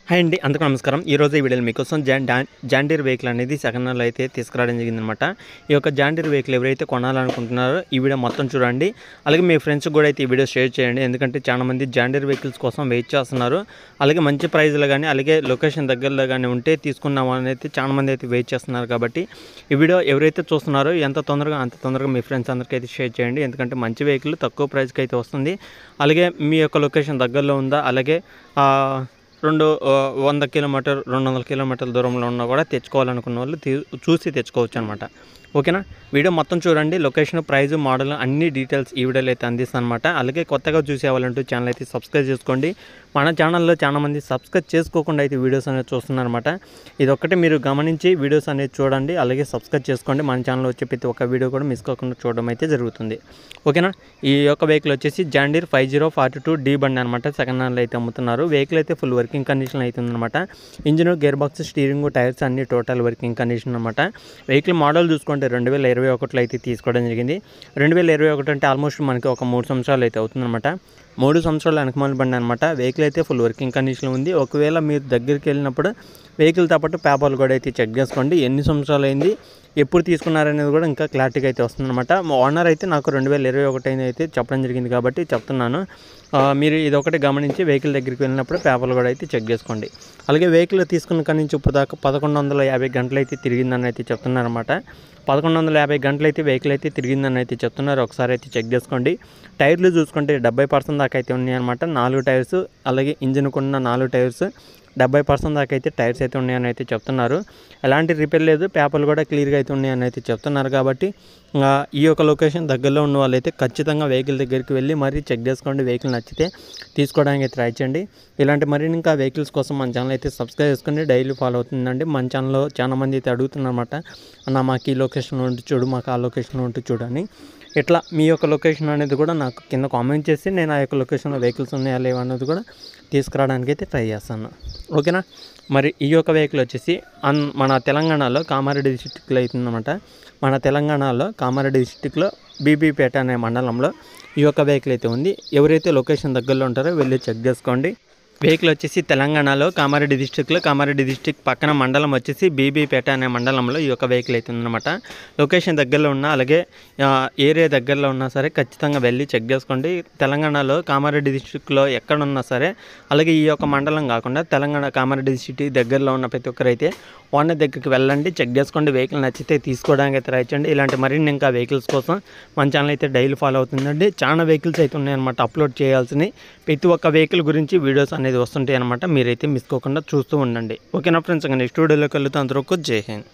Hi అండి, అందరికీ నమస్కారం. ఈరోజు ఈ వీడియోలో మీకోసం జాన్ డీర్ వెహికల్ అనేది సెకండ్ హ్యాండ్లో అయితే తీసుకురావడం జరిగిందనమాట. ఈ యొక్క జాన్ డీర్ వెహికల్ ఎవరైతే కొనాలనుకుంటున్నారో ఈ వీడియో మొత్తం చూడండి. అలాగే మీ ఫ్రెండ్స్కి కూడా అయితే ఈ వీడియో షేర్ చేయండి. ఎందుకంటే చాలామంది జాన్ డీర్ వెహికల్స్ కోసం వెయిట్ చేస్తున్నారు. అలాగే మంచి ప్రైజ్లో కానీ అలాగే లొకేషన్ దగ్గరలో కానీ ఉంటే తీసుకున్నామని అయితే చాలామంది అయితే వెయిట్ చేస్తున్నారు. కాబట్టి ఈ వీడియో ఎవరైతే చూస్తున్నారో అంత తొందరగా మీ ఫ్రెండ్స్ అందరికీ అయితే షేర్ చేయండి. ఎందుకంటే మంచి వెహికల్ తక్కువ ప్రైస్కి అయితే వస్తుంది. అలాగే మీ యొక్క లొకేషన్ దగ్గరలో ఉందా, అలాగే 100 కిలోమీటర్ 200 కిలోమీటర్ల దూరంలో ఉన్నా కూడా తెచ్చుకోవాలనుకున్న వాళ్ళు చూసి తెచ్చుకోవచ్చు అనమాట. ఓకేనా, వీడియో మొత్తం చూడండి. లొకేషన్, ప్రైజ్, మోడల్ అన్ని డీటెయిల్స్ ఈ వీడియోలో అయితే అందిస్తాను అనమాట. అలాగే కొత్తగా చూసేవాళ్ళంటూ ఛానల్ అయితే సబ్స్క్రైబ్ చేసుకోండి. మన ఛానల్లో చాలామంది సబ్స్క్రైబ్ చేసుకోకుండా అయితే వీడియోస్ అనేది చూస్తున్నారన్నమాట. ఇది ఒక్కటి మీరు గమనించి వీడియోస్ అనేది చూడండి. అలాగే సబ్స్క్రైబ్ చేసుకోండి. మన ఛానల్లో వచ్చే ప్రతి ఒక్క వీడియో కూడా మిస్ కాకుండా చూడడం అయితే జరుగుతుంది. ఓకేనా, ఈ యొక్క వెహికల్ వచ్చేసి జాన్ డీర్ 5042D బండి అనమాట. సెకండ్ హ్యాండ్లో అయితే అమ్ముతున్నారు. వెహికల్ అయితే ఫుల్ వర్కింగ్ కండిషన్ అవుతుందన్నమాట. Engine, gear box, steering, tyres అన్ని టోటల్ వర్కింగ్ కండిషన్ అనమాట. వెహికల్ మోడల్ చూసుకుంటే 2021లో అయితే తీసుకోవడం జరిగింది. 2021 అంటే ఆల్మోస్ట్ మనకి ఒక 3 సంవత్సరాలు అయితే అవుతుందన్నమాట. 3 సంవత్సరాల వెనకమాల బండి అనమాట. వెహికల్ అయితే ఫుల్ వర్కింగ్ కండిషన్లో ఉంది. ఒకవేళ మీరు దగ్గరికి వెళ్ళినప్పుడు వెహికల్తో పాటు పేపర్లు కూడా అయితే చెక్ చేసుకోండి. ఎన్ని సంవత్సరాలు అయింది, ఎప్పుడు తీసుకున్నారనేది కూడా ఇంకా క్లారిటీగా అయితే వస్తుందన్నమాట. మా ఓనర్ అయితే నాకు 2021 అయితే చెప్పడం జరిగింది కాబట్టి చెప్తున్నాను. మీరు ఇదొకటి గమనించి వెహికల్ దగ్గరికి వెళ్ళినప్పుడు పేపర్లు కూడా అయితే చెక్ చేసుకోండి. అలాగే వెహికల్ తీసుకున్న కాడి నుంచి ఇప్పుడు దాకా 1150 గంటలు అయితే తిరిగిందని అయితే చెప్తున్నారన్నమాట. 1150 గంటలు అయితే వెహికల్ అయితే తిరిగిందని అయితే చెప్తున్నారు. ఒకసారి అయితే చెక్ చేసుకోండి. టైర్లు చూసుకుంటే 70% దాకా అయితే ఉన్నాయన్నమాట. 4 టైర్స్, అలాగే ఇంజిన్కు ఉన్న 4 టైర్స్ 70% దాకా అయితే టైర్స్ అయితే ఉన్నాయని అయితే చెప్తున్నారు. ఎలాంటి రిపేర్ లేదు, పేపర్లు కూడా క్లియర్గా అయితే ఉన్నాయని అయితే చెప్తున్నారు. కాబట్టి ఈ యొక్క లొకేషన్ దగ్గరలో ఉన్న వాళ్ళైతే ఖచ్చితంగా వెహికల్ దగ్గరికి వెళ్ళి మరీ చెక్ చేసుకోండి. వెహికల్ నచ్చితే తీసుకోవడానికి ట్రై చేయండి. ఇలాంటి మరిన్ని ఇంకా వెహికల్స్ కోసం మన ఛానల్ అయితే సబ్స్క్రైబ్ చేసుకుని డైలీ ఫాలో అవుతుందండి. మన ఛానల్లో చాలా మంది అయితే అడుగుతున్నారన్నమాట, అన్న మాకు ఈ లొకేషన్లో ఉంటూ చూడు, మాకు ఆ లొకేషన్లో ఉంటూ చూడని. ఇట్లా మీ యొక్క లొకేషన్ అనేది కూడా నాకు కింద కామెంట్ చేసి నేను ఆ యొక్క లొకేషన్లో వెహికల్స్ ఉన్నాయా లేవా అన్నది కూడా తీసుకురావడానికి అయితే ట్రై చేస్తాను. ఓకేనా, మరి ఈ యొక్క వెహికల్ వచ్చేసి మన తెలంగాణలో కామారెడ్డి డిస్టిక్లో అవుతుందన్నమాట. మన తెలంగాణలో కామారెడ్డి డిస్టిక్లో బీబీపేట అనే మండలంలో ఈ యొక్క వెహికల్ అయితే ఉంది. ఎవరైతే లొకేషన్ దగ్గరలో ఉంటారో వెళ్ళి చెక్ చేసుకోండి. వెహికల్ వచ్చేసి తెలంగాణలో కామారెడ్డి డిస్టిక్ పక్కన మండలం వచ్చేసి బీబీపేట అనే మండలంలో ఈ యొక్క వెహికల్ అయితే ఉందన్నమాట. లొకేషన్ దగ్గరలో ఉన్న అలాగే ఏరియా దగ్గరలో ఉన్నా సరే ఖచ్చితంగా వెళ్ళి చెక్ చేసుకోండి. తెలంగాణలో కామారెడ్డి డిస్టిక్లో ఎక్కడున్నా సరే, అలాగే ఈ యొక్క మండలం కాకుండా తెలంగాణ కామారెడ్డి డిస్టిక్ దగ్గరలో ఉన్న ప్రతి ఒక్కరైతే ఓనర్ దగ్గరికి వెళ్ళండి, చెక్ చేసుకోండి. వెహికల్ నచ్చితే తీసుకోవడానికి అయితే ట్రై చేయండి. ఇలాంటి మరిన్ని ఇంకా వెహికల్స్ కోసం మన ఛానల్ అయితే డైలీ ఫాలో అవుతుందండి. చాలా వెహికల్స్ అయితే ఉన్నాయన్నమాట అప్లోడ్ చేయాల్సినవి. ప్రతి ఒక్క వెహికల్ గురించి వీడియోస్ అనేది వస్తుంటాయి అనమాట. మీరైతే మిస్ కాకుండా చూస్తూ ఉండండి. ఓకేనా ఫ్రెండ్స్, ఇంకా నెక్స్ట్ వీడియోలోకి వెళ్తే అందరూ జై హింద్.